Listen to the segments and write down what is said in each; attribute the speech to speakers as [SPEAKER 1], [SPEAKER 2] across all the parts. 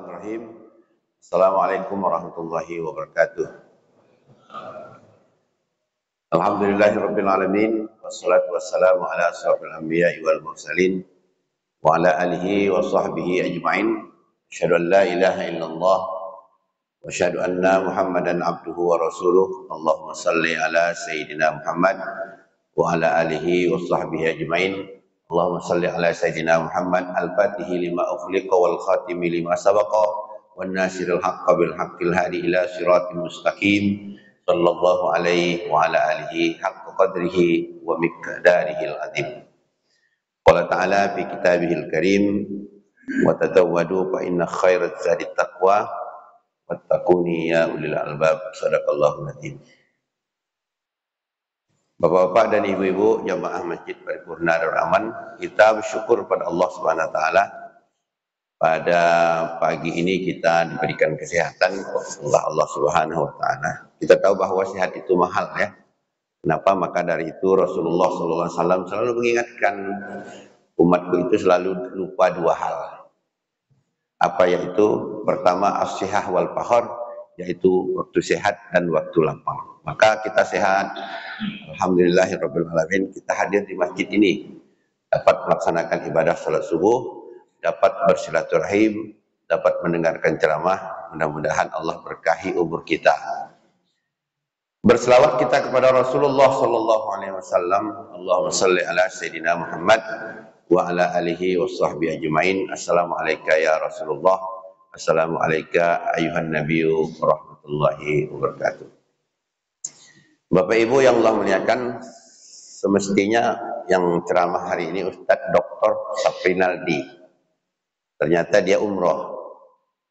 [SPEAKER 1] Bismillahirrahmanirrahim. Assalamualaikum warahmatullahi wabarakatuh. Alhamdulillahirabbil alamin wassalatu wassalamu ala asyrofil anbiya'i wal mursalin wa ala alihi wa sahbihi ajma'in. Asyhadu an la ilaha illallah wa asyhadu anna Muhammadan abduhu wa rasuluh. Allahumma shalli ala sayyidina Muhammad wa ala alihi wa sahbihi ajma'in. Allahumma salli ala sayyidina Muhammad al-fatihi lima ukhliqa wal khatimi lima sabaqa wan nasiril haqqa bil haqqil hadi ila siratil mustaqim sallallahu alaihi wa ala alihi haqqa qadrihi wa miqdarihil azim. Qala ta'ala fi kitabihil karim wa tatawwadu fa inna khairaz zadi taqwa wattaquni ya ulil albab. Sadaqallahu azim. Bapak-bapak dan ibu-ibu jamaah Masjid Paripurna Darul Aman, kita bersyukur pada Allah Subhanahu wa taala. Pada pagi ini kita diberikan kesehatan oleh Allah Subhanahu wa taala. Kita tahu bahwa sehat itu mahal ya. Kenapa? Maka dari itu Rasulullah sallallahu alaihi wasallam selalu mengingatkan umatku itu selalu lupa dua hal. Apa yaitu? Pertama as-sihah wal fakhar, yaitu waktu sehat dan waktu lapang. Maka kita sehat, alhamdulillahirabbil alamin, kita hadir di masjid ini dapat melaksanakan ibadah salat subuh, dapat bersilaturahim, dapat mendengarkan ceramah. Mudah-mudahan Allah berkahi umur kita. Berselawat kita kepada Rasulullah sallallahu alaihi wasallam. Allahumma shalli ala sayyidina Muhammad wa ala alihi wa sahbihi ajmain. Assalamualaikum ya Rasulullah. Assalamualaikum ayuhan nabiyyu warahmatullahi wabarakatuh. Bapak Ibu yang Allah muliakan, semestinya yang ceramah hari ini Ustadz Dr. Saprinaldi. Ternyata dia umroh.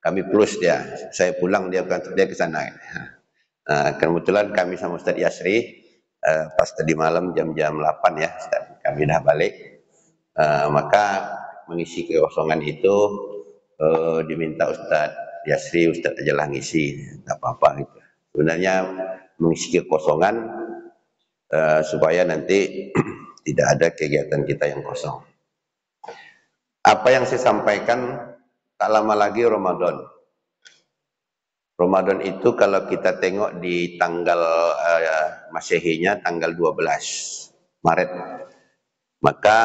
[SPEAKER 1] Kami plus dia. Saya pulang, dia ke sana. Kebetulan kami sama Ustadz Yasri, pas tadi malam jam-jam 8 ya, Ustadz, kami dah balik. Maka mengisi kekosongan itu diminta Ustadz Yasri, Ustadz ajalah ngisi, tak apa-apa gitu. Sebenarnya mengisi kekosongan supaya nanti tidak ada kegiatan kita yang kosong. Apa yang saya sampaikan, tak lama lagi Ramadan. Ramadan itu kalau kita tengok di tanggal Masehinya tanggal 12 Maret. Maka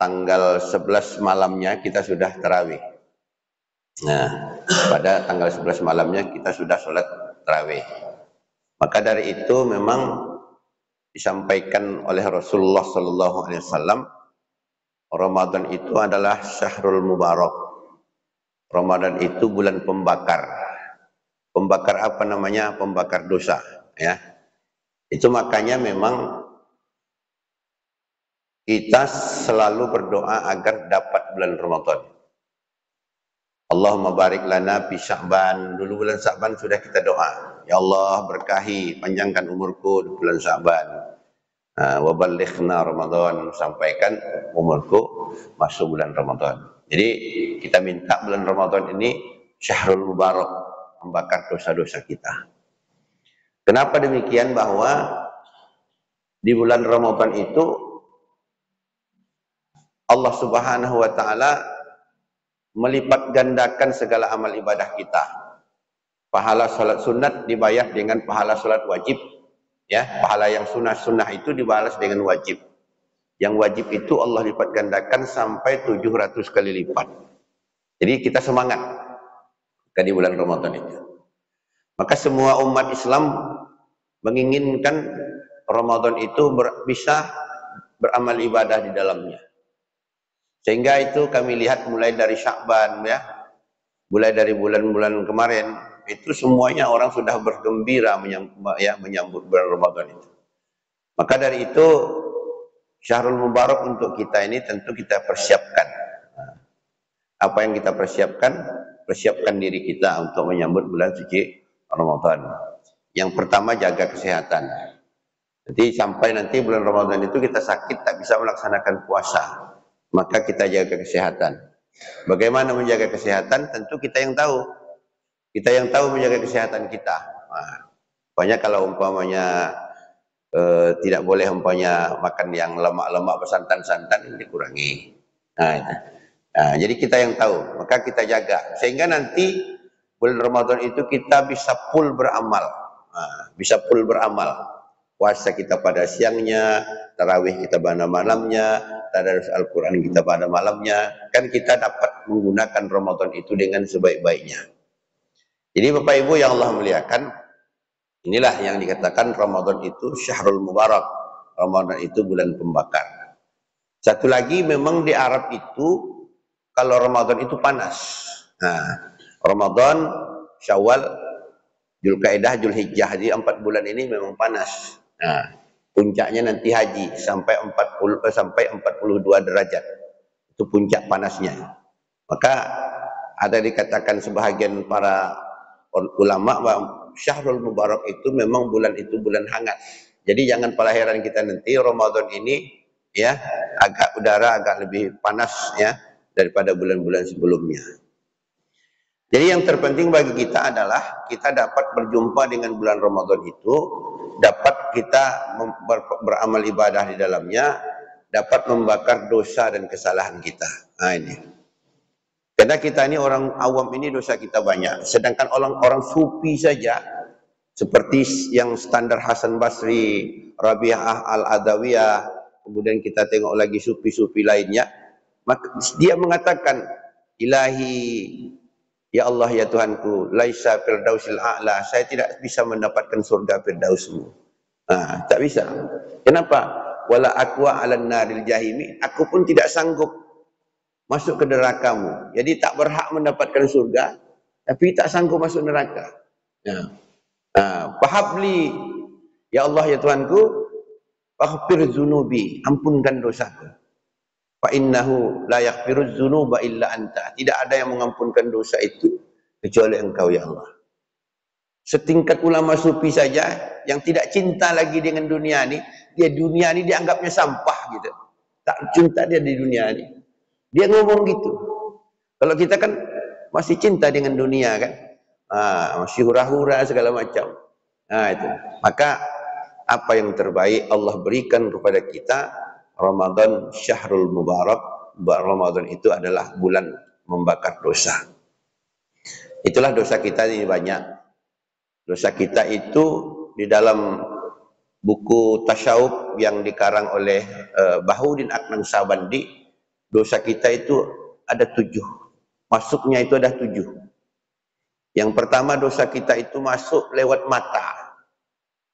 [SPEAKER 1] tanggal 11 malamnya kita sudah tarawih. Nah, pada tanggal 11 malamnya kita sudah sholat tarawih. Maka dari itu memang disampaikan oleh Rasulullah sallallahu alaihi wasallam, Ramadan itu adalah syahrul mubarak. Ramadan itu bulan pembakar. Pembakar apa namanya? Pembakar dosa, ya. Itu makanya memang kita selalu berdoa agar dapat bulan Ramadan. Allahumma barik lana fi Sya'ban. Dulu bulan Sya'ban sudah kita doa. Ya Allah berkahi, panjangkan umurku di bulan Sya'ban. Wa ballighna Ramadan, sampaikan umurku masuk bulan Ramadan. Jadi kita minta bulan Ramadan ini syahrul mubarak, membakar dosa-dosa kita. Kenapa demikian? Bahwa di bulan Ramadan itu Allah Subhanahu wa taala melipat gandakan segala amal ibadah kita. Pahala salat sunat dibayar dengan pahala salat wajib. Ya, pahala yang sunnah itu dibalas dengan wajib. Yang wajib itu Allah lipat gandakan sampai 700 kali lipat. Jadi kita semangat di bulan Ramadan itu. Maka semua umat Islam menginginkan Ramadan itu bisa beramal ibadah di dalamnya. Sehingga itu kami lihat mulai dari Sya'ban ya, mulai dari bulan-bulan kemarin itu semuanya orang sudah bergembira menyambut bulan Ramadan itu. Maka dari itu Syahrul Mubarak untuk kita ini tentu kita persiapkan. Apa yang kita persiapkan? Persiapkan diri kita untuk menyambut bulan suci Ramadan. Yang pertama jaga kesehatan. Jadi sampai nanti bulan Ramadan itu kita sakit tak bisa melaksanakan puasa. Maka kita jaga kesehatan. Bagaimana menjaga kesehatan? Tentu kita yang tahu. Kita yang tahu menjaga kesehatan kita. Banyak kalau umpamanya tidak boleh umpamanya makan yang lemak-lemak bersantan-santan, dikurangi. Nah, itu. Nah, jadi kita yang tahu, maka kita jaga sehingga nanti bulan Ramadan itu kita bisa full beramal. Bisa full beramal. Puasa kita pada siangnya, tarawih kita pada malamnya, tadarus Al-Quran kita pada malamnya. Kan kita dapat menggunakan Ramadan itu dengan sebaik-baiknya. Jadi Bapak Ibu yang Allah muliakan, inilah yang dikatakan Ramadan itu Syahrul Mubarak. Ramadan itu bulan pembakar. Satu lagi memang di Arab itu kalau Ramadan itu panas. Nah, Ramadan, Syawal, Dzulqa'dah, Dzulhijjah, jadi 4 bulan ini memang panas. Nah, puncaknya nanti haji sampai 42 derajat. Itu puncak panasnya. Maka ada dikatakan sebahagian para ulama bahwa Syahrul Mubarak itu memang bulan itu bulan hangat. Jadi jangan pala heran kita nanti Ramadan ini ya agak udara agak lebih panas ya daripada bulan-bulan sebelumnya. Jadi yang terpenting bagi kita adalah kita dapat berjumpa dengan bulan Ramadan itu, dapat kita beramal ibadah di dalamnya, dapat membakar dosa dan kesalahan kita. Nah ini. Karena kita ini orang awam ini dosa kita banyak. Sedangkan orang sufi saja, seperti yang standar Hasan Basri, Rabi'ah Al-Adawiyah, kemudian kita tengok lagi sufi-sufi lainnya, maka dia mengatakan, Ilahi, ya Allah ya Tuhanku, laisa firdausil a'la, saya tidak bisa mendapatkan surga firdausmu. Tak bisa. Kenapa? Wala aqwa 'alan naril jahimi, aku pun tidak sanggup masuk ke nerakamu. Jadi tak berhak mendapatkan surga, tapi tak sanggup masuk neraka. Fahabli, ya Allah ya Tuhanku, faghfir dzunubi, ampunkan dosaku. Fa innahu la yaghfiruz dzunuba illa anta. Tidak ada yang mengampunkan dosa itu kecuali Engkau ya Allah. Setingkat ulama sufi saja yang tidak cinta lagi dengan dunia ini, dunia ini dianggapnya sampah gitu. Tak cinta dia di dunia ini. Dia ngomong gitu. Kalau kita kan masih cinta dengan dunia kan. Masih hura-hura segala macam. Itu. Maka apa yang terbaik Allah berikan kepada kita, Ramadan Syahrul Mubarak. Ramadan itu adalah bulan membakar dosa. Itulah dosa kita ini banyak. Dosa kita itu di dalam buku tasyawuf yang dikarang oleh Bahauddin Adnan Sabandi, dosa kita itu ada 7. Masuknya itu ada 7. Yang pertama, dosa kita itu masuk lewat mata.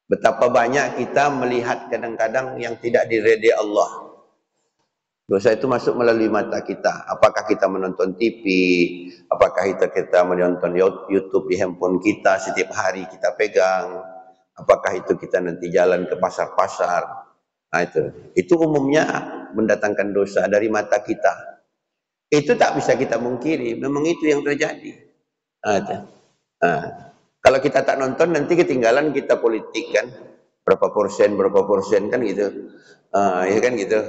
[SPEAKER 1] Betapa banyak kita melihat kadang-kadang yang tidak diridai Allah. Dosa itu masuk melalui mata kita. Apakah kita menonton TV, apakah kita menonton YouTube di handphone kita setiap hari kita pegang, apakah itu kita nanti jalan ke pasar-pasar. Nah itu umumnya mendatangkan dosa dari mata kita. Itu tak bisa kita mungkiri, memang itu yang terjadi. Kalau kita tak nonton nanti ketinggalan kita politik kan, berapa persen kan gitu. Ya kan gitu.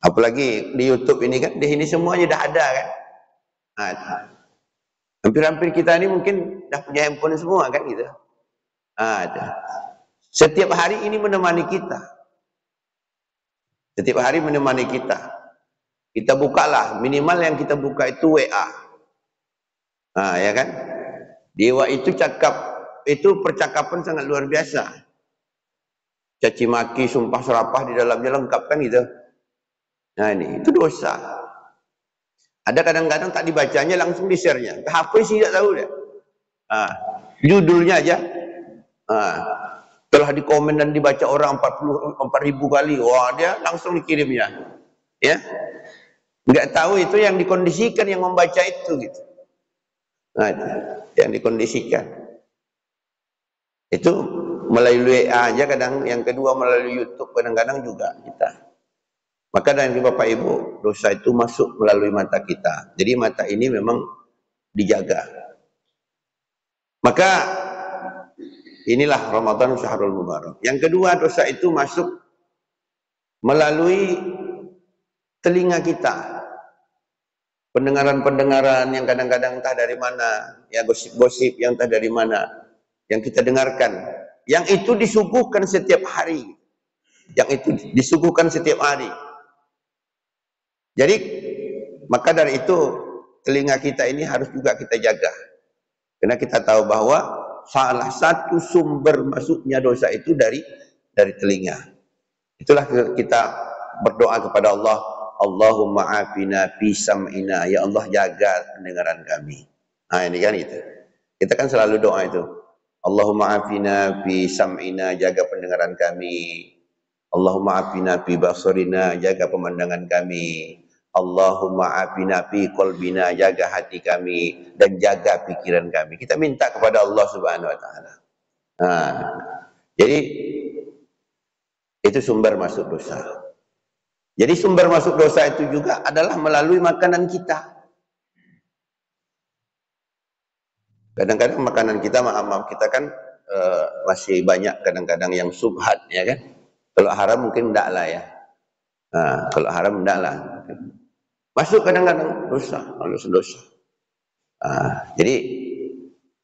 [SPEAKER 1] Apalagi di YouTube ini kan, di sini semuanya dah ada kan. Hampir-hampir kita ini mungkin dah punya handphone semua kan gitu. Setiap hari ini menemani kita. Setiap hari menemani kita. Kita bukalah, minimal yang kita buka itu WA. Ya kan? Di WA itu percakapan sangat luar biasa. Caci maki, sumpah serapah di dalamnya lengkap kan gitu. Nah ini, itu dosa. Ada kadang-kadang tak dibacanya langsung di-share-nya. Ke HP sih tak tahu dia. Judulnya aja. Telah dikomen dan dibaca orang 44.000 kali. Wah, dia langsung dikirimnya. Ya. Enggak tahu itu yang dikondisikan yang membaca itu gitu. Nah, yang dikondisikan. Itu melalui WA aja kadang, yang kedua melalui YouTube kadang-kadang juga kita. Maka dari Bapak Ibu, dosa itu masuk melalui mata kita. Jadi mata ini memang dijaga. Maka inilah Ramadan Syahrul Mubarak. Yang kedua, dosa itu masuk melalui telinga kita. Pendengaran-pendengaran yang kadang-kadang entah dari mana, ya gosip-gosip yang entah dari mana, yang kita dengarkan. Yang itu disuguhkan setiap hari. Yang itu disuguhkan setiap hari. Jadi maka dari itu telinga kita ini harus juga kita jaga. Karena kita tahu bahwa salah satu sumber masuknya dosa itu dari telinga. Itulah kita berdoa kepada Allah, Allahumma afina fi sam'ina, ya Allah jaga pendengaran kami. Nah ini kan itu. Kita kan selalu doa itu. Allahumma afina fi sam'ina, jaga pendengaran kami. Allahumma afina fi basarina, jaga pemandangan kami. Allahumma afina fi qalbina, jaga hati kami dan jaga pikiran kami. Kita minta kepada Allah Subhanahu wa taala. Nah, jadi itu sumber masuk dosa. Jadi sumber masuk dosa itu juga adalah melalui makanan kita. Kadang-kadang makanan kita, maaf kita kan masih banyak kadang-kadang yang subhat, ya kan? Kalau haram mungkin enggak lah ya. Nah, kalau haram enggak lah. Masuk kadang-kadang dosa. Jadi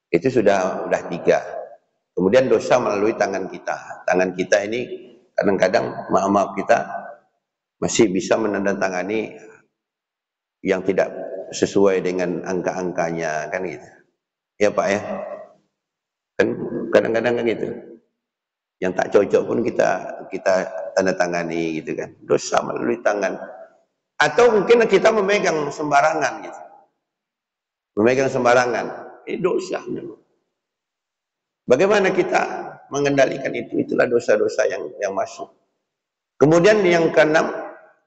[SPEAKER 1] itu sudah 3. Kemudian dosa melalui tangan kita. Tangan kita ini kadang-kadang maaf kita masih bisa menandatangani yang tidak sesuai dengan angka-angkanya, kan gitu. Ya Pak ya. Kan kadang-kadang kan gitu. Yang tak cocok pun kita tanda tangani gitu kan. Dosa melalui tangan. Atau mungkin kita memegang sembarangan gitu. Memegang sembarangan. Ini dosa. Bagaimana kita mengendalikan itu? Itulah dosa-dosa yang masuk. Kemudian yang keenam,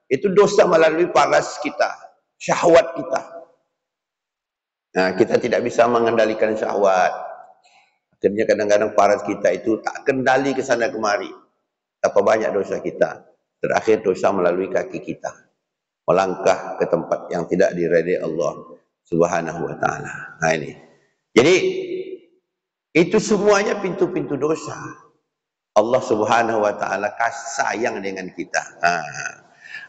[SPEAKER 1] itu dosa melalui paras kita, syahwat kita. Nah, kita tidak bisa mengendalikan syahwat. Akhirnya kadang-kadang paras kita itu tak kendali ke sana kemari. Betapa banyak dosa kita. Terakhir dosa melalui kaki kita. Melangkah ke tempat yang tidak diridai Allah Subhanahu wa taala. Nah ini. Jadi itu semuanya pintu-pintu dosa. Allah Subhanahu wa taala sayang dengan kita.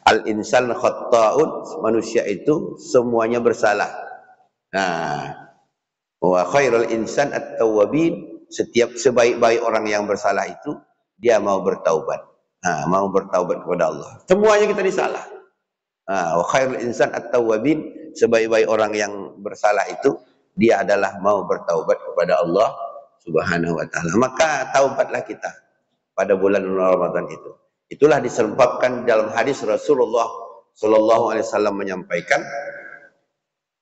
[SPEAKER 1] Al-insan khatta'un, manusia itu semuanya bersalah. Wa khairul insan at-tawwabin, setiap sebaik-baik orang yang bersalah itu dia mau bertaubat. Mau bertaubat kepada Allah. Semuanya kita disalah. Wa khairul insan at-tawwabin, sebaik-baik orang yang bersalah itu dia adalah mau bertaubat kepada Allah Subhanahu wa taala. Maka taubatlah kita pada bulan Ramadan itu. Itulah disebabkan dalam hadis Rasulullah sallallahu alaihi wasallam menyampaikan,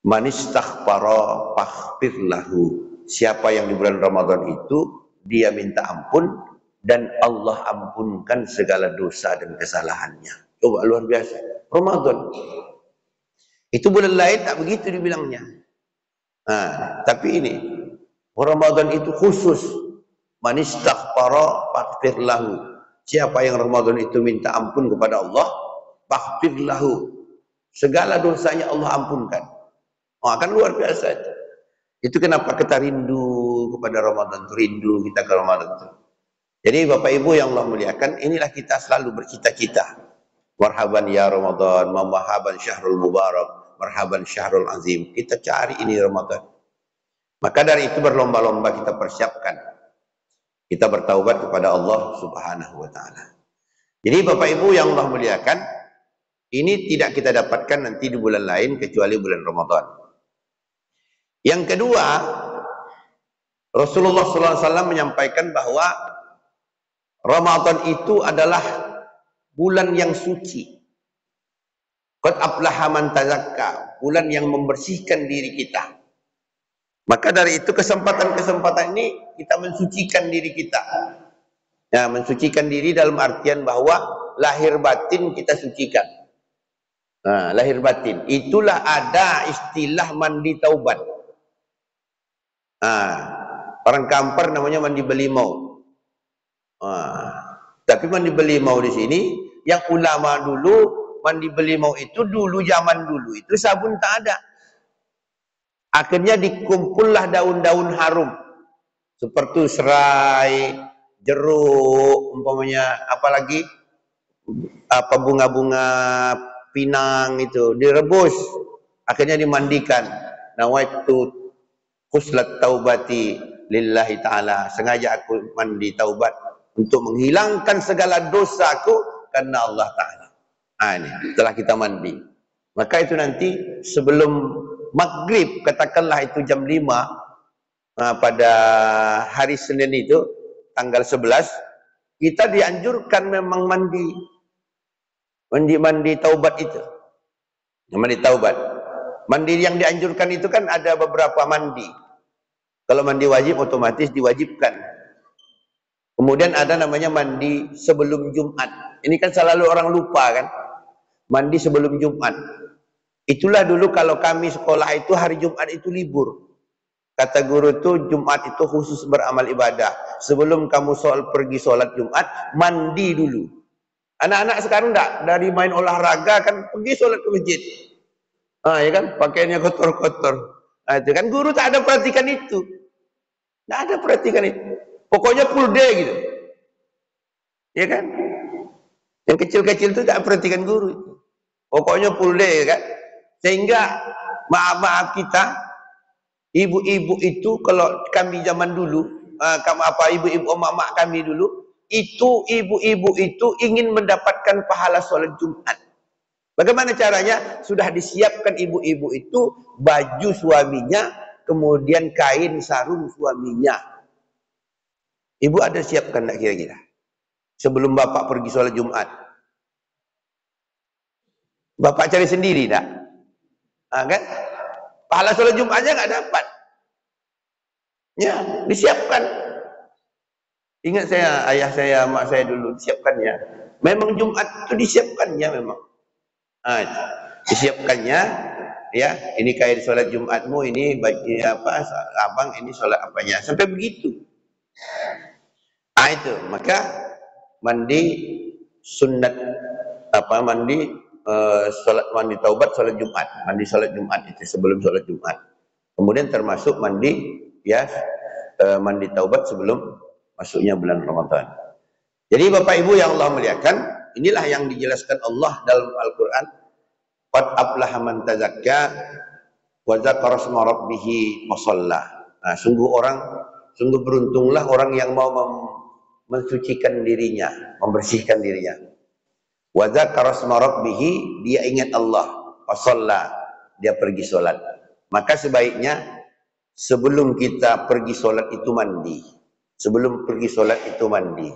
[SPEAKER 1] man istaghfara faghfir lahu. Siapa yang di bulan Ramadan itu dia minta ampun dan Allah ampunkan segala dosa dan kesalahannya. Coba luar biasa. Ramadan. Itu bulan lain tak begitu dibilangnya. Tapi ini Ramadan itu khusus. Man istaghfara faghfir lahu. Siapa yang Ramadan itu minta ampun kepada Allah, faghfir lahu. Segala dosanya Allah ampunkan. Akan luar biasa itu. Itu kenapa kita rindu kepada Ramadan, rindu kita ke Ramadan itu. Jadi Bapak Ibu yang Allah muliakan, inilah kita selalu bercita-cita. Marhaban ya Ramadan, marhaban syahrul mubarak, marhaban syahrul azim. Kita cari ini Ramadan. Maka dari itu berlomba-lomba kita persiapkan. Kita bertaubat kepada Allah Subhanahu wa taala. Jadi Bapak Ibu yang Allah muliakan, ini tidak kita dapatkan nanti di bulan lain kecuali bulan Ramadan. Yang kedua, Rasulullah SAW menyampaikan bahwa Ramadan itu adalah bulan yang suci. Qad aflaha man tazakka, bulan yang membersihkan diri kita. Maka dari itu kesempatan-kesempatan ini kita mensucikan diri kita. Ya, mensucikan diri dalam artian bahwa lahir batin kita sucikan. Lahir batin. Itulah ada istilah mandi taubat. Orang Kampar namanya mandi belimau. Tapi mandi belimau di sini, yang ulama dulu mandi belimau itu dulu zaman dulu itu sabun tak ada. Akhirnya dikumpullah daun-daun harum seperti serai, jeruk, umpamanya apalagi bunga-bunga pinang itu direbus, akhirnya dimandikan. Nawaitu khuslat taubati lillahi ta'ala, sengaja aku mandi taubat untuk menghilangkan segala dosaku karena Allah Ta'ala. Ini setelah kita mandi. Maka itu nanti sebelum maghrib, katakanlah itu jam 5 pada hari Senin itu, tanggal 11, kita dianjurkan memang mandi taubat itu. Mandi taubat. Mandi yang dianjurkan itu kan ada beberapa mandi. Kalau mandi wajib otomatis diwajibkan. Kemudian ada namanya mandi sebelum Jumat. Ini kan selalu orang lupa kan. Mandi sebelum Jumat. Itulah dulu kalau kami sekolah itu hari Jumat itu libur. Kata guru itu Jumat itu khusus beramal ibadah. Sebelum kamu pergi sholat Jumat, mandi dulu. Anak-anak sekarang enggak, dari main olahraga kan pergi sholat ke masjid. Ya kan, pakaiannya kotor-kotor. Itu kan guru tak ada perhatikan itu. Enggak ada perhatikan itu. Pokoknya full day gitu. Ya kan? Yang kecil-kecil itu tak perhatikan guru. Pokoknya full day kan. Sehingga maaf kita, ibu-ibu itu kalau kami zaman dulu, ibu-ibu emak-emak kami dulu, itu ibu-ibu itu ingin mendapatkan pahala sholat Jumat. Bagaimana caranya? Sudah disiapkan ibu-ibu itu baju suaminya, kemudian kain sarung suaminya. Ibu ada siapkan tak kira-kira? Sebelum bapak pergi sholat Jumat. Bapak cari sendiri tak? Kan? Pahala sholat Jumatnya nggak dapat. Ya, disiapkan. Ingat saya, ayah saya, mak saya dulu disiapkannya. Memang Jumat itu disiapkannya memang. Disiapkannya, ya. Ini kain sholat Jumatmu, ini baju apa? Abang ini sholat apanya? Sampai begitu. Itu maka mandi sunat mandi taubat sholat Jumat, mandi sholat Jumat itu sebelum sholat Jumat. Kemudian termasuk mandi mandi taubat sebelum masuknya bulan Ramadan. Jadi Bapak Ibu yang Allah muliakan, inilah yang dijelaskan Allah dalam Al-Quran. Qad aflaha man tazakka wa dzakara isma rabbih wa shalla. Sungguh beruntunglah orang yang mau mensucikan dirinya, membersihkan dirinya. Wa dzakara isma rabbih, dia ingat Allah, wa shalla, dia pergi sholat. Maka sebaiknya sebelum kita pergi sholat itu mandi. Sebelum pergi sholat itu mandi.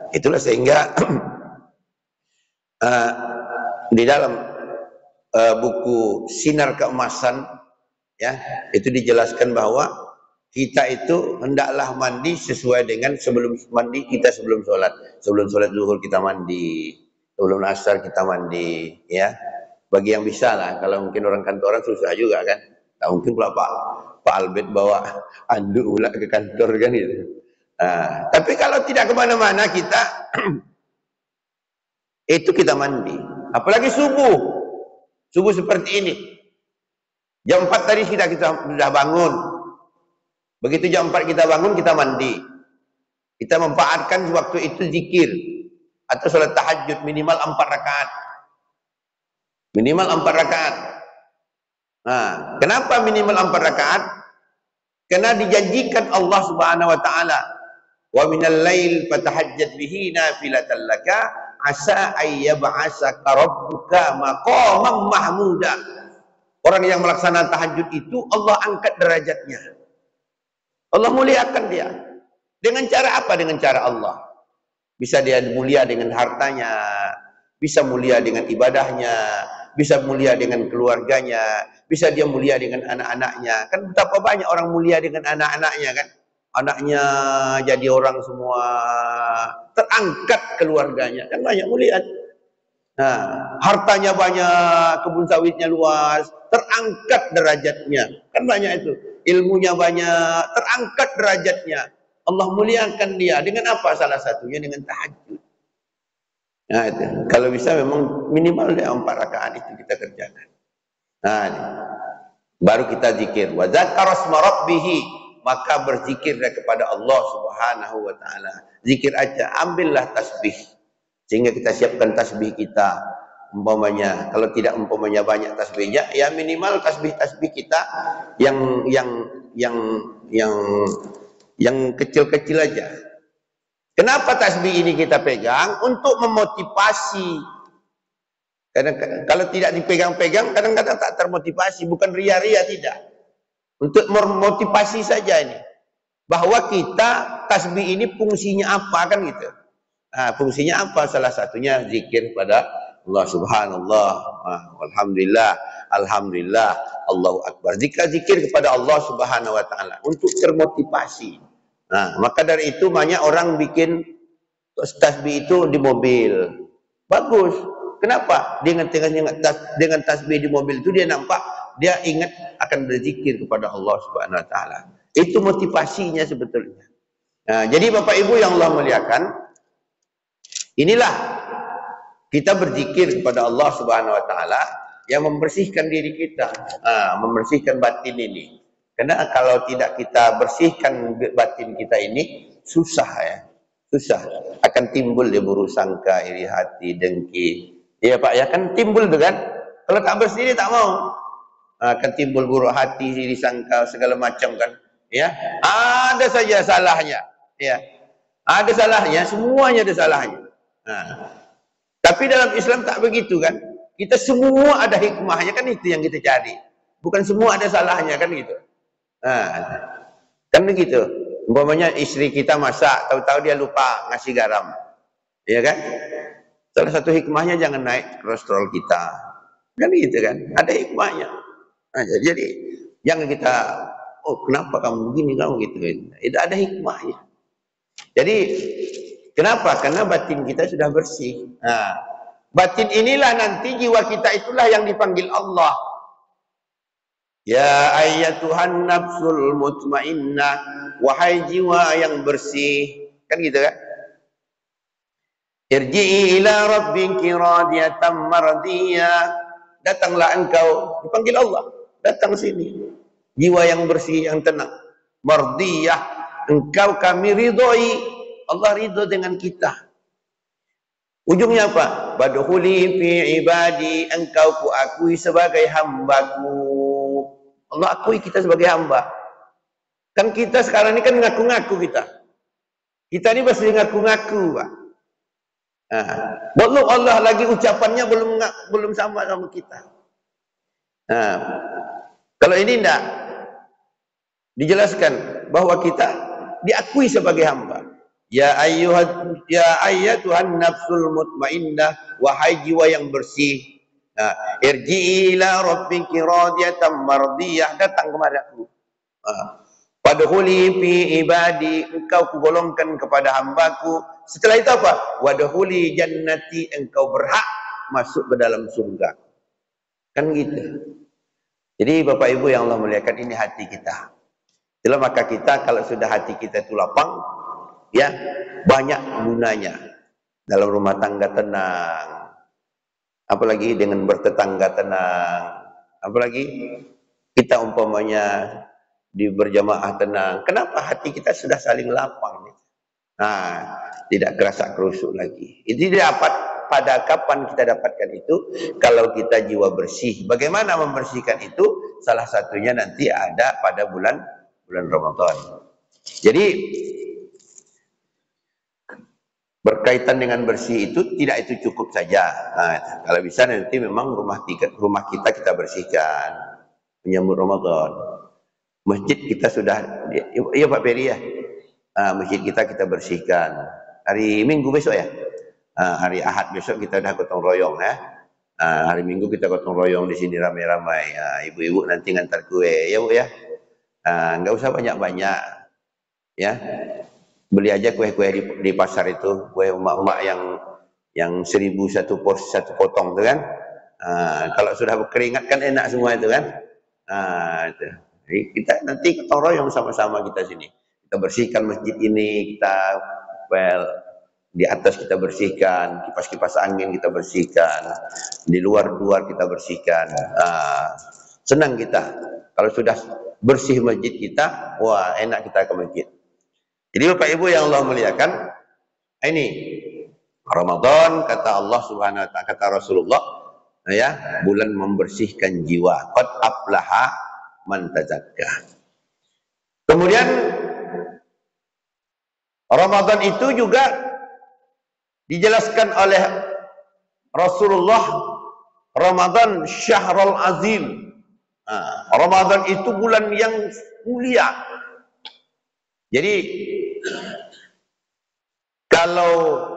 [SPEAKER 1] Itulah sehingga di dalam buku Sinar Keemasan, ya, itu dijelaskan bahwa kita itu hendaklah mandi sesuai dengan sebelum sholat. Sebelum sholat zuhur kita mandi, sebelum asar kita mandi, ya. Bagi yang bisa lah, kalau mungkin orang kantoran susah juga kan. Tak mungkin pula Pak Albert bawa anduk pula ke kantor kan gitu. Tapi kalau tidak kemana-mana kita itu kita mandi. Apalagi subuh seperti ini. Jam 4 tadi kita sudah bangun. Begitu jam 4 kita bangun, kita mandi. Kita memanfaatkan waktu itu zikir atau sholat tahajud minimal 4 rakaat. Minimal 4 rakaat. Kenapa minimal 4 rakaat? Karena dijanjikan Allah Subhanahu wa taala, "Wa minal lail fatahajjat bihi nafilatan laka asa ayyab'asaka rabbuka maqaman mahmuda." Orang yang melaksanakan tahajud itu Allah angkat derajatnya. Allah muliakan dia. Dengan cara apa? Dengan cara Allah. Bisa dia mulia dengan hartanya, bisa mulia dengan ibadahnya, bisa mulia dengan keluarganya, bisa dia mulia dengan anak-anaknya. Kan betapa banyak orang mulia dengan anak-anaknya kan. Anaknya jadi orang semua, terangkat keluarganya. Kan banyak mulia. Hartanya banyak, kebun sawitnya luas, terangkat derajatnya. Kan banyak itu. Ilmunya banyak, terangkat derajatnya. Allah muliakan dia. Dengan apa? Salah satunya dengan tahajud. Itu. Kalau bisa memang minimal 4 rakaat itu kita kerjakan. Baru kita zikir. Wa dzakara isma rabbih, maka berzikirlah kepada Allah Subhanahu wa taala. Zikir aja, ambillah tasbih. Sehingga kita siapkan tasbih kita. Umpamanya, kalau tidak umpamanya banyak tasbihnya, ya minimal tasbih-tasbih kita yang kecil-kecil aja. Kenapa tasbih ini kita pegang? Untuk memotivasi Kalau tidak dipegang-pegang, kadang-kadang tak termotivasi. Bukan ria-ria, tidak. Untuk memotivasi saja ini. Bahwa kita tasbih ini fungsinya apa, kan gitu. Nah, fungsinya apa? Salah satunya zikir pada Allah subhanallah, alhamdulillah, alhamdulillah, Allahu akbar. Zikir kepada Allah subhanahu wa ta'ala untuk termotivasi. Nah, maka dari itu banyak orang bikin tasbih itu di mobil. Bagus. Kenapa? Dengan tasbih di mobil itu dia nampak, dia ingat akan berzikir kepada Allah subhanahu wa ta'ala. Itu motivasinya sebetulnya. Nah, jadi Bapak Ibu yang Allah muliakan, inilah kita berzikir kepada Allah subhanahu wa ta'ala yang membersihkan diri kita, membersihkan batin ini. Karena kalau tidak kita bersihkan batin kita ini, susah ya. Susah. Akan timbul dia buruk sangka, iri hati, dengki. Iya Pak, ya kan timbul tuh kan. Kalau tak bersih dia tak mau. Akan timbul buruk hati, iri sangka, segala macam kan. Ya, ada saja salahnya. Ya, ada salahnya, semuanya ada salahnya. Tapi dalam Islam tak begitu kan. Kita semua ada hikmahnya, kan itu yang kita cari. Bukan semua ada salahnya, kan gitu. Kan begitu. Umpamanya istri kita masak, tahu-tahu dia lupa ngasih garam. Ya kan? Salah satu hikmahnya jangan naik kolesterol kita. Kan gitu kan? Ada hikmahnya. Jadi jangan kita, oh kenapa kamu begini, kamu gitu. Itu ada hikmahnya. Jadi kenapa? Karena batin kita sudah bersih. Batin inilah nanti jiwa kita itulah yang dipanggil Allah. Ya ayyatuhan nafsul mutmainnah, wahai jiwa yang bersih. Kan gitu kan? Irji'i ila rabbiki radiyatan mardiyah. Datanglah engkau, dipanggil Allah. Datang sini. Jiwa yang bersih, yang tenang. Mardiyah, engkau kami ridhoi. Allah ridho dengan kita. Ujungnya apa? Badkhuli fi ibadi, engkau kuakui sebagai hambaku. Allah akui kita sebagai hamba. Kan kita sekarang ini kan ngaku-ngaku kita. Kita ini masih ngaku-ngaku, Pak. Belum Allah lagi ucapannya belum sama kita. Kalau ini enggak dijelaskan bahwa kita diakui sebagai hamba. Ya ayyatuhan nafsul mutmainnah, wahai jiwa yang bersih. Irji'i ila rabbiki radiyatan mardiyah, datang kepadaku. Wadkhuli fi ibadi, engkau kugolongkan kepada hambaku. Setelah itu apa? Wadkhuli jannati, engkau berhak masuk ke dalam surga. Kan gitu. Jadi Bapak Ibu yang Allah muliakan, ini hati kita. Itulah maka kita kalau sudah hati kita itu lapang, ya banyak gunanya dalam rumah tangga tenang. Apalagi dengan bertetangga tenang, apalagi kita umpamanya di berjamaah tenang. Kenapa? Hati kita sudah saling lapang. Tidak kerasa kerusuk lagi. Itu dapat pada kapan kita dapatkan itu? Kalau kita jiwa bersih. Bagaimana membersihkan itu? Salah satunya nanti ada pada bulan Ramadan. Jadi berkaitan dengan bersih itu tidak itu cukup saja. Kalau bisa nanti memang rumah kita bersihkan menyambut Ramadan. Masjid kita sudah, iya Pak Peri ya. Masjid kita bersihkan. Hari Minggu besok ya. Hari Ahad besok kita dah gotong royong ya. Hari Minggu kita gotong royong di sini ramai-ramai. Ibu-ibu nanti ngantar kue ya Bu ya. Nggak usah banyak-banyak ya. Beli aja kue-kue di pasar itu, kue emak-emak yang 1.000 satu potong itu kan. Kalau sudah berkeringat kan enak semua itu kan. Itu. Jadi kita nanti gotong royong sama-sama kita sini. Kita bersihkan masjid ini, kita di atas kita bersihkan, kipas-kipas angin kita bersihkan, di luar kita bersihkan. Senang kita kalau sudah bersih masjid kita, wah enak kita ke masjid. Jadi Bapak Ibu yang Allah muliakan, ini Ramadan kata Allah Subhanahu wa taala, kata Rasulullah, ya, bulan membersihkan jiwa. Qad aflaha man tazakka. Kemudian Ramadan itu juga dijelaskan oleh Rasulullah Ramadan syahrul azim. Ramadan itu bulan yang mulia. Jadi kalau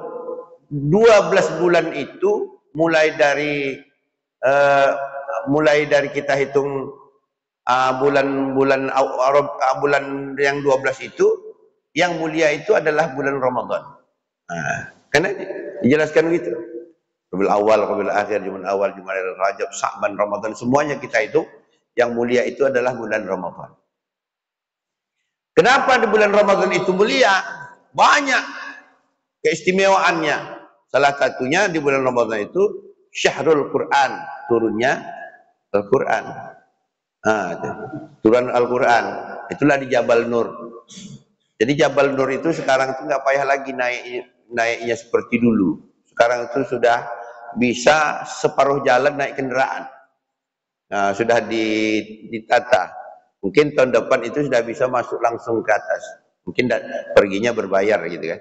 [SPEAKER 1] 12 bulan itu mulai dari kita hitung bulan yang 12 itu, yang mulia itu adalah bulan Ramadan. Karena dijelaskan gitu. Rabiul Awal, Rabiul Akhir, Jumadil Awal, Jumadil Rajab, Sa'ban, Ramadan, semuanya kita itu yang mulia itu adalah bulan Ramadan. Kenapa di bulan Ramadan itu mulia? Banyak keistimewaannya. Salah satunya di bulan Ramadan itu Syahrul Quran, turunnya Al-Quran. Turun Al-Quran, itulah di Jabal Nur. Jadi Jabal Nur itu sekarang itu nggak payah lagi naiknya seperti dulu. Sekarang itu sudah bisa separuh jalan naik kendaraan. Sudah ditata. Mungkin tahun depan itu sudah bisa masuk langsung ke atas. Mungkin perginya berbayar gitu kan.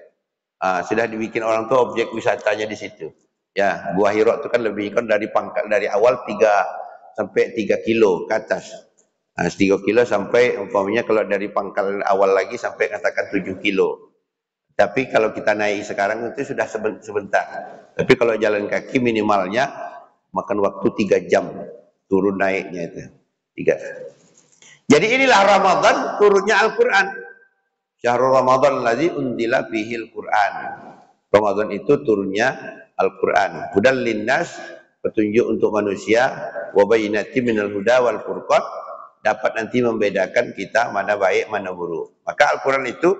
[SPEAKER 1] Sudah dibikin orang tuh objek wisatanya di situ. Ya, Gua Hira itu kan lebih kan dari pangkal dari awal 3 sampai 3 kilo ke atas. 3 kilo sampai umpamanya kalau dari pangkal awal lagi sampai katakan 7 kilo. Tapi kalau kita naik sekarang itu sudah sebentar. Tapi kalau jalan kaki minimalnya makan waktu 3 jam turun naiknya itu. 3. Jadi inilah Ramadan turunnya Al-Quran. Syahrul Ramadan allazi unzila fihil Quran. Ramadan itu turunnya Al-Quran. Hudan linnas, petunjuk untuk manusia, wa bayyinatin minal huda wal furqan, dapat nanti membedakan kita mana baik mana buruk. Maka Al-Quran itu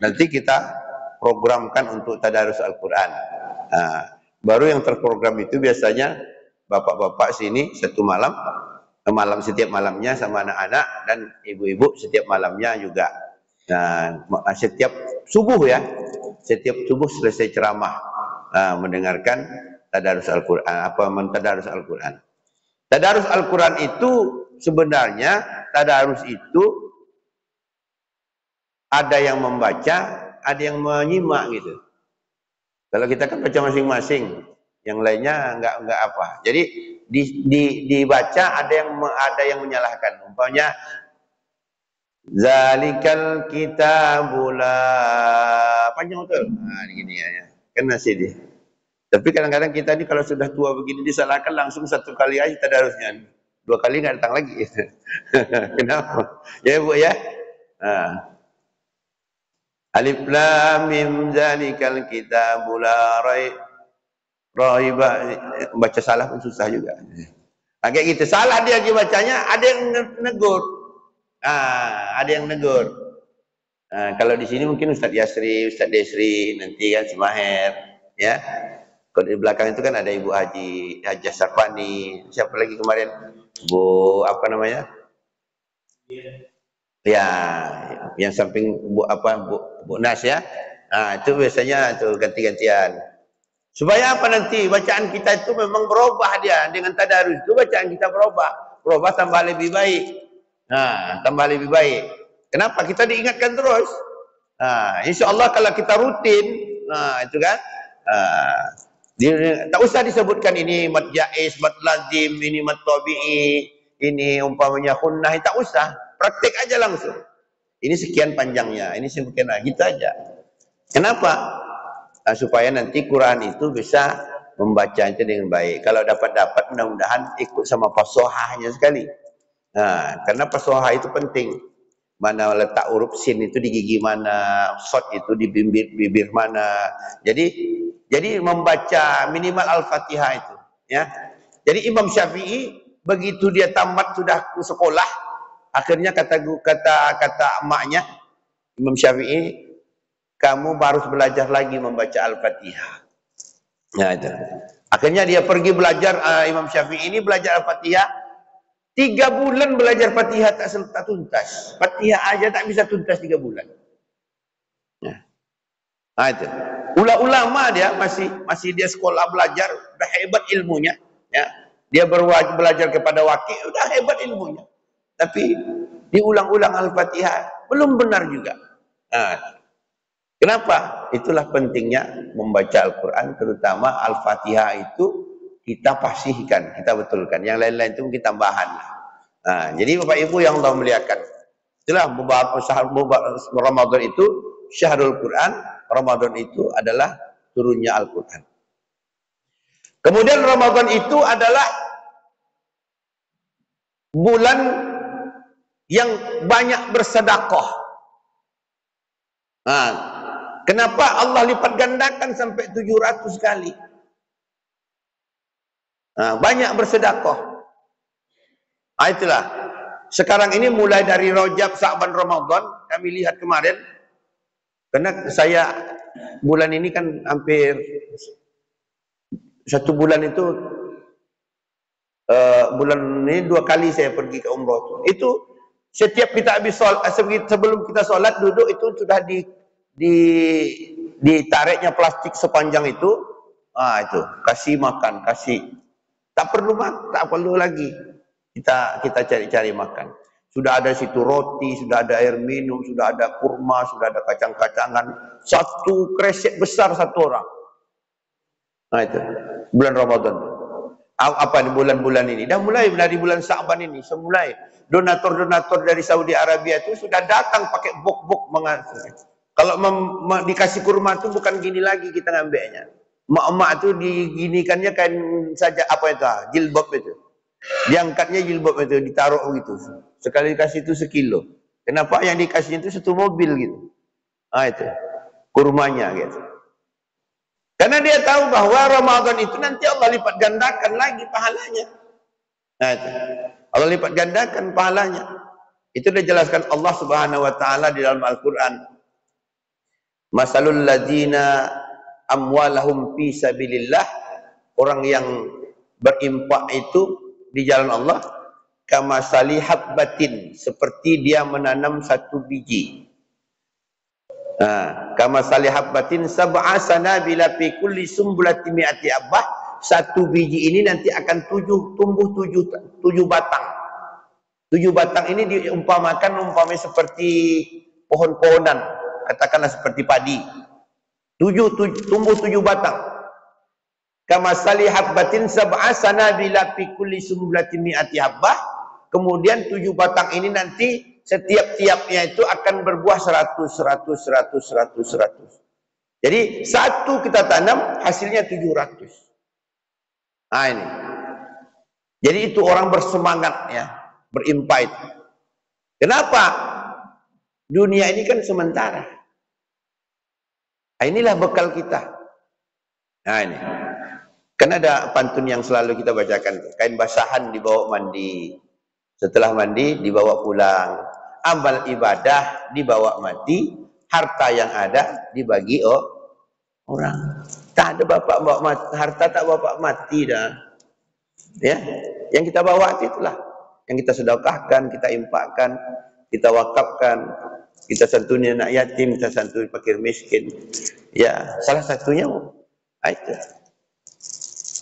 [SPEAKER 1] nanti kita programkan untuk tadarus Al-Quran. Baru yang terprogram itu biasanya bapak-bapak sini satu malam setiap malamnya sama anak-anak, dan ibu-ibu setiap malamnya juga. Setiap subuh ya, setiap subuh selesai ceramah mendengarkan tadarus Al-Quran, tadarus Al-Quran. Tadarus Al-Quran itu sebenarnya tadarus itu ada yang membaca, ada yang menyimak gitu. Kalau kita kan baca masing-masing, yang lainnya enggak apa. Jadi dibaca ada yang menyalahkan. Umpamanya zalikal kitabula panjang betul. Gini ya. Kan masih dia. Tapi kadang-kadang kita ini kalau sudah tua begini disalahkan langsung satu kali aja tadarusnya. 2 kali nggak datang lagi. Kenapa? Ya Bu ya. Alif lam mim zalikal kitabul la raiba, baca salah pun susah juga. Kayak gitu, salah dia bacanya, ada yang negur. Ada yang negur. Kalau di sini mungkin Ustadz Yasri, Ustadz Desri, nanti kan si Maher, ya. Kalau di belakang itu kan ada Ibu Haji Sarfani, siapa lagi kemarin? Bu apa namanya? Ya, yang samping Bu Nas ya. Itu biasanya itu ganti-gantian. Supaya apa nanti bacaan kita itu memang berubah dia dengan tadarus itu, bacaan kita berubah tambah lebih baik. Tambah lebih baik. Kenapa? Kita diingatkan terus. Insya Allah kalau kita rutin, itu kan. Tak usah disebutkan ini mat jaiz, mat lazim, ini mat tabi'i, ini umpamanya khunnah, tak usah. Praktek aja langsung. Ini sekian panjangnya, ini sekian gitu aja. Kenapa? Supaya nanti Quran itu bisa membacanya dengan baik. Kalau dapat mudah-mudahan ikut sama fasohahnya sekali. Karena fasohah itu penting. Mana letak huruf sin itu di gigi mana, shot itu di bibir mana. Jadi membaca minimal Al-Fatihah itu, ya. Jadi Imam Syafi'i begitu dia tamat sudah ke sekolah, akhirnya kata emaknya Imam Syafi'i, kamu harus belajar lagi membaca Al-Fatihah. Itu. Akhirnya dia pergi belajar, Imam Syafi'i ini belajar Al-Fatihah. 3 bulan belajar Fatihah tak tuntas. Fatihah aja tak bisa tuntas 3 bulan. Itu. Ulama dia masih dia sekolah belajar, udah hebat ilmunya. Ya. Dia belajar kepada Waqi, udah hebat ilmunya. Tapi diulang-ulang Al-Fatihah belum benar juga. Kenapa? Itulah pentingnya membaca Al-Quran, terutama Al-Fatihah itu kita fasihkan, kita betulkan. Yang lain-lain itu mungkin tambahan. Nah, jadi Bapak Ibu yang Allah muliakan, itulah Ramadan itu syahrul Quran. Ramadan itu adalah turunnya Al-Quran. Kemudian Ramadan itu adalah bulan yang banyak bersedekah. Nah, kenapa Allah lipat gandakan sampai 700 kali? Nah, banyak bersedekah. Nah, itulah. Sekarang ini mulai dari Rajab, Sa'ban, Ramadan, kami lihat kemarin, karena saya bulan ini kan hampir satu bulan itu, bulan ini 2 kali saya pergi ke umroh. Itu setiap kita habis sholat, sebelum kita sholat duduk itu sudah ditariknya plastik sepanjang itu. Ah, itu kasih makan, kasih, tak perlu lagi kita cari-cari makan. Sudah ada situ roti, sudah ada air minum, sudah ada kurma, sudah ada kacang-kacangan, satu kresek besar satu orang. Nah, itu bulan Ramadan. Apa nih bulan-bulan ini? Dah mulai dari bulan Sa'ban ini, semulai donatur-donatur dari Saudi Arabia itu sudah datang pakai bok-bok mengantar. Kalau dikasih kurma itu bukan gini lagi kita ngambilnya. Mak-mak itu diginikannya kan saja apa itu? Jilbab itu. Diangkatnya jilbab itu, ditaruh gitu. Sekali dikasih itu sekilo. Kenapa? Yang dikasihnya itu satu mobil gitu. Ah, itu kurmanya gitu. Karena dia tahu bahwa Ramadan itu nanti Allah lipat gandakan lagi pahalanya. Nah, itu. Allah lipat gandakan pahalanya. Itu dijelaskan Allah Subhanahu wa taala di dalam Al-Qur'an. Masalul ladzina amwalahum fi sabilillah, orang yang berimpak itu di jalan Allah, kama salihabbatin, seperti dia menanam satu biji. Nah, kama salihabbatin sab'a sanabila fi kulli sumbulatin mi'ati abbah, satu biji ini nanti akan tumbuh tujuh batang. 7 batang ini diumpamakan seperti pohon-pohonan, katakanlah seperti padi. Tumbuh 7 batang. Kama salihabbatin sab'a sanabila fi kulli sumbulatin mi'ati habbah. Kemudian 7 batang ini nanti setiap-tiapnya itu akan berbuah 100. Jadi satu kita tanam hasilnya 700. Nah, ini. Jadi itu orang bersemangat ya, berimpak itu. Kenapa? Dunia ini kan sementara. Nah, inilah bekal kita. Nah, ini. Kan ada pantun yang selalu kita bacakan, kain basahan dibawa mandi, setelah mandi dibawa pulang, amal ibadah dibawa mati, harta yang ada dibagi orang. Tak ada bapak bawa mati, harta tak bapak mati dah. Ya, yang kita bawa itulah, yang kita sedekahkan, kita infakkan, kita wakafkan, kita santuni anak yatim, kita santuni fakir miskin. Ya, salah satunya itu.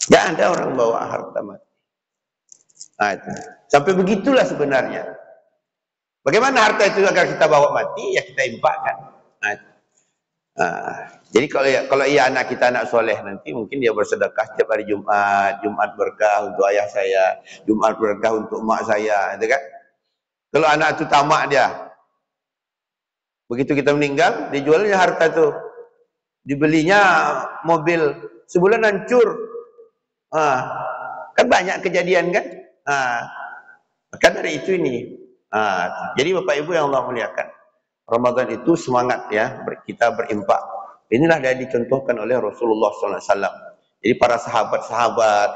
[SPEAKER 1] Tidak ada orang bawa harta mati. Nah, itu. Sampai begitulah sebenarnya. Bagaimana harta itu agar kita bawa mati? Ya kita infakkan. Nah, jadi kalau anak kita anak soleh nanti mungkin dia bersedekah setiap hari Jumat, Jumat berkah untuk ayah saya, Jumat berkah untuk mak saya, gitu kan? Kalau anak itu tamak dia, begitu kita meninggal, dijualnya harta itu, dibelinya mobil, sebulan hancur. Kan banyak kejadian kan? Maka dari itu ini. Jadi Bapak Ibu yang Allah muliakan, Ramadan itu semangat ya, kita berimpak. Inilah yang dicontohkan oleh Rasulullah SAW. Jadi para sahabat-sahabat,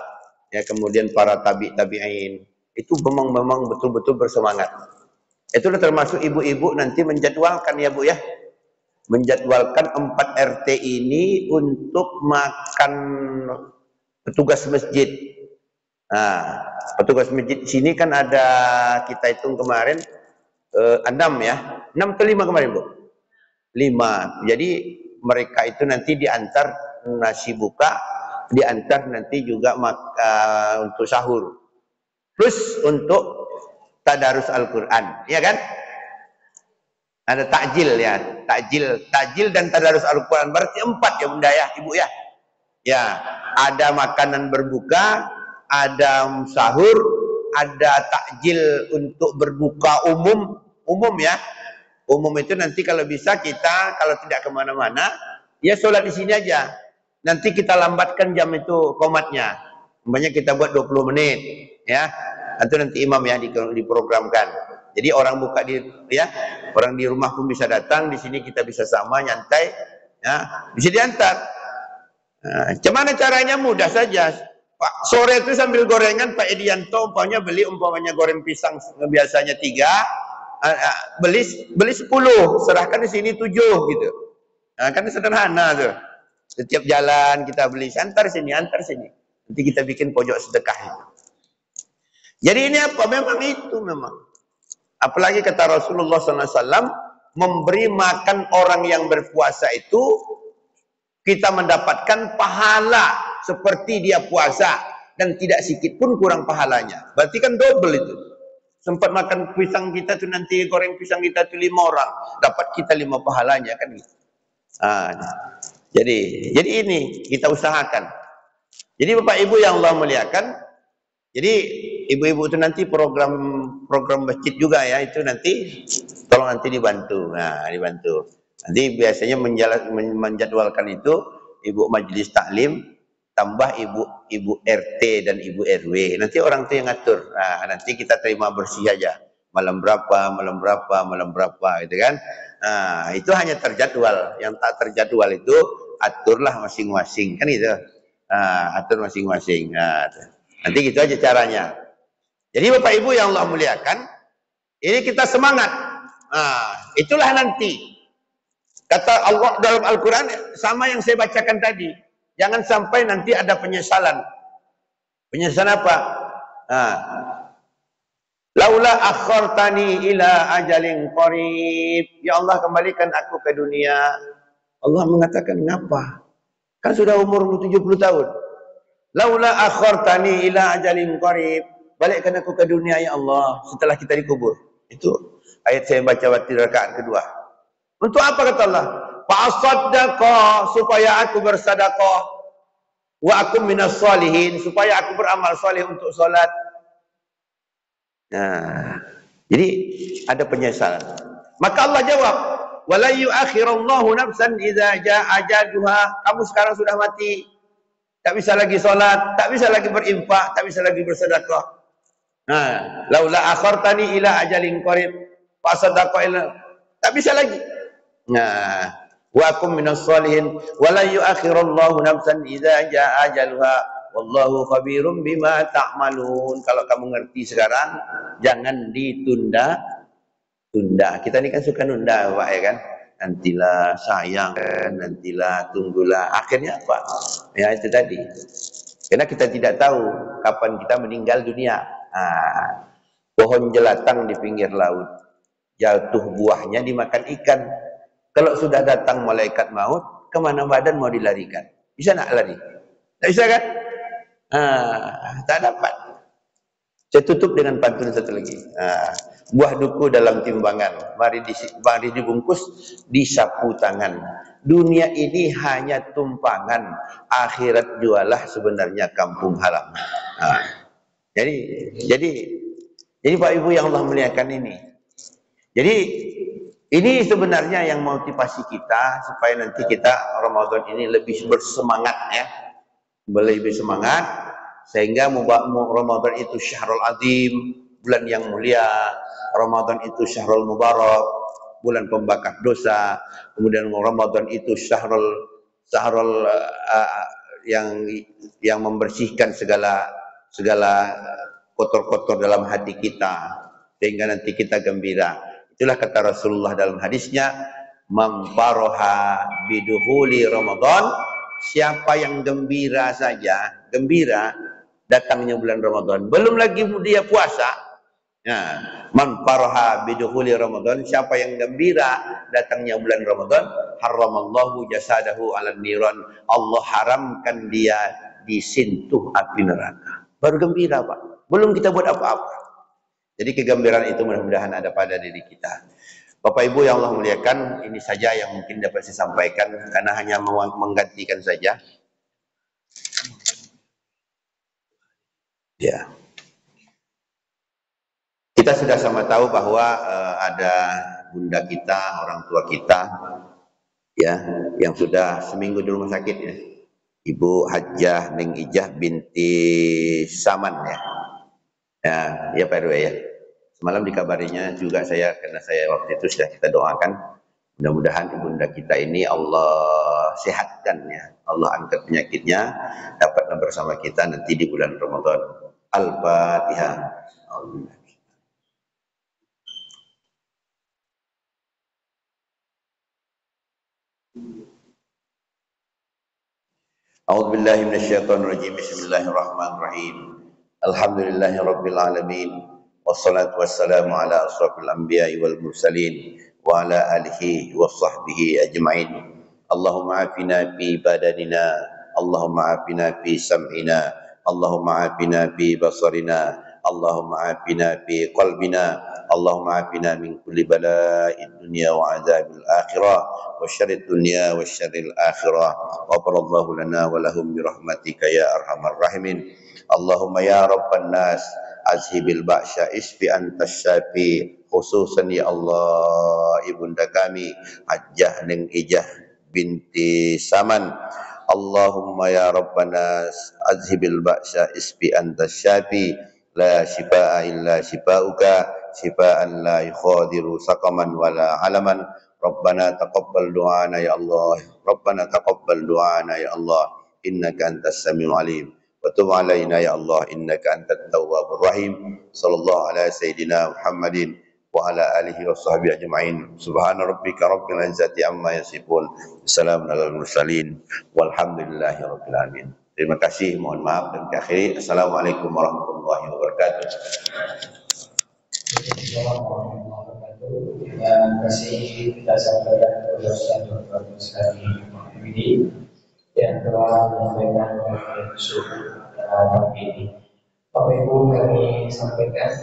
[SPEAKER 1] ya kemudian para tabi'in, itu memang betul-betul bersemangat. Itulah termasuk ibu-ibu nanti menjadwalkan ya Bu ya, menjadwalkan 4 RT ini untuk makan petugas masjid. Petugas masjid sini kan ada, kita hitung kemarin 6 ya, 6 atau 5 kemarin Bu? 5. Jadi mereka itu nanti diantar nasi buka, diantar nanti juga untuk sahur, plus untuk tadarus Al-Quran, ya kan? Ada takjil ya, takjil dan tadarus Al-Quran, berarti 4 ya Bunda ya, Ibu ya. Ya, ada makanan berbuka, ada sahur, ada takjil untuk berbuka umum ya. Umum itu nanti kalau bisa kita kalau tidak kemana-mana, ya sholat di sini aja. Nanti kita lambatkan jam itu komatnya. Umpamanya kita buat 20 menit, ya. Atau nanti imam ya diprogramkan. Jadi orang buka di ya, orang di rumah pun bisa datang, di sini kita bisa sama nyantai, ya. Bisa diantar. Nah, gimana caranya? Mudah saja. Pak, sore itu sambil gorengan Pak Edianto umpamanya goreng pisang biasanya 3, beli 10, serahkan di sini 7 gitu. Nah, kan sederhana tuh. Setiap jalan kita beli, antar sini. Nanti kita bikin pojok sedekah itu. Jadi ini apa? Memang itu memang. Apalagi kata Rasulullah SAW, memberi makan orang yang berpuasa itu kita mendapatkan pahala seperti dia puasa dan tidak sedikit pun kurang pahalanya. Berarti kan double itu. Sempat makan pisang kita tuh nanti goreng pisang kita tuh 5 orang, dapat kita 5 pahalanya kan gitu. Jadi ini kita usahakan. Jadi Bapak Ibu yang Allah muliakan, jadi ibu-ibu itu nanti program masjid juga ya, itu nanti tolong nanti dibantu. Nah, dibantu. Nanti biasanya menjadwalkan itu ibu majelis taklim tambah ibu RT dan ibu RW. Nanti orang itu yang ngatur. Nah, nanti kita terima bersih aja. Malam berapa gitu kan. Nah, itu hanya terjadwal. Yang tak terjadwal itu aturlah masing-masing kan itu. Atur masing-masing. Nanti gitu aja caranya. Jadi Bapak Ibu yang Allah muliakan, ini kita semangat. Itulah nanti. Kata Allah dalam Al-Quran, sama yang saya bacakan tadi. Jangan sampai nanti ada penyesalan. Penyesalan apa? Laula akhartani ila ajalin qarib. Ya Allah, kembalikan aku ke dunia. Allah mengatakan, ngapa? Kan sudah umurmu 70 tahun. Laula akhartani ila ajalin qarib. Balikkan aku ke dunia ya Allah setelah kita dikubur. Itu ayat saya baca waktu rakaat kedua. Untuk apa kata Allah? Fa'asaddaqa, supaya aku bersedekah. Wa akum minas shalihin, supaya aku beramal saleh untuk salat. Nah, jadi ada penyesalan. Maka Allah jawab, wala yu'akhirallahu nafsan idza jaa ajaluha. Kamu sekarang sudah mati. Tak bisa lagi salat, tak bisa lagi berinfak, tak bisa lagi bersedekah. Nah, laula akhartani ila ajalin qarib fa saddaqa ila, tak bisa lagi. Nah, wa akum minas shalihin wa la yu'akhirallahu nafsan idza jaa ajaluha wallahu khabirum bima ta'malun. Kalau kamu ngerti sekarang, jangan ditunda. Kita ini kan suka nunda, Pak, ya kan? Nantilah, sayang, nantilah, tunggulah. Akhirnya apa? Ya itu tadi. Karena kita tidak tahu kapan kita meninggal dunia. Pohon jelatang di pinggir laut, jatuh buahnya dimakan ikan. Kalau sudah datang malaikat maut, kemana badan mau dilarikan? Bisa nak lari? Tak bisa kan? Tak dapat. Saya tutup dengan pantun satu lagi. Buah duku dalam timbangan, mari dibungkus, disapu tangan. Dunia ini hanya tumpangan, akhirat jualah sebenarnya kampung halaman. Jadi Pak Ibu yang Allah muliakan ini. Jadi ini sebenarnya yang motivasi kita supaya nanti kita Ramadan ini lebih bersemangat ya. Lebih semangat sehingga Ramadan itu syahrul azim, bulan yang mulia. Ramadan itu syahrul mubarak, bulan pembakar dosa. Kemudian Ramadan itu syahrul yang membersihkan segala kotor-kotor dalam hati kita sehingga nanti kita gembira. Itulah kata Rasulullah dalam hadisnya, mamparoha biduhuli Ramadan, siapa yang gembira saja, gembira datangnya bulan Ramadan, belum lagi dia puasa. Mamparoha biduhuli Ramadan, siapa yang gembira datangnya bulan Ramadan, haramallahu jasadahu ala niran, Allah haramkan dia disentuh api neraka. Baru gembira, Pak. Belum kita buat apa-apa. Jadi kegembiraan itu mudah-mudahan ada pada diri kita. Bapak Ibu yang Allah muliakan, ini saja yang mungkin dapat saya sampaikan karena hanya menggantikan saja. Ya. Kita sudah sama tahu bahwa ada bunda kita, orang tua kita, ya, yang sudah seminggu di rumah sakit, ya. Ibu Hajjah Ning Ijah binti Saman, ya. Ya Pak RW, ya. Semalam dikabarinya juga saya, karena saya waktu itu sudah kita doakan, mudah-mudahan ibunda kita ini Allah sehatkan, ya. Allah angkat penyakitnya, dapatlah bersama kita nanti di bulan Ramadan. Al-Fatihah. A'udzu billahi minasyaitonir rajim. Bismillahirrahmanirrahim. Alhamdulillahi rabbil alamin. Wassalatu wassalamu ala asrofil anbiya'i wal mursalin wa ala alihi wa sahbihi ajma'in. Allahumma afina fi badanina, Allahumma afina fi sam'ina, Allahumma afina fi basarina, Allahumma afina fi qalbina, Allahumma afina min kulli bala'id dunya wa azabil akhirah wa syarrid dunya wa syarril akhirah. Ghafarallahu lana wa lahum bi rahmatika ya arhamar rahimin. Allahumma ya rabban nas azhibil ba'sya isfi antas syafi, khususan ya Allah ibunda kami Hajjah Ning Ijah binti Saman. Allahumma ya rabban nas azhibil ba'sya isfi antas syafi, la shifaa illa shifauka, shifaan la yukhadiru saqaman wala alaman. Rabbana taqabbal du'ana ya Allah, Rabbana taqabbal du'ana ya Allah, innaka antas samiul alim. Wa tub alaina ya Allah, innaka antat tawwabur rahim. Sallallahu ala sayyidina Muhammadin wa ala alihi wa sahbihi ajma'in. Subhana rabbika rabbil izzati amma yasifun. Assalamu alal mursalin. Walhamdulillahi rabbil alamin. Terima kasih, mohon maaf dan diakhiri. Assalamualaikum warahmatullahi wabarakatuh.
[SPEAKER 2] Terima kasih kita sampaikan kepada Ustaz Dr. Sekali ini yang telah menyampaikan suhu pagi ini. Bapak Ibu kami sampaikan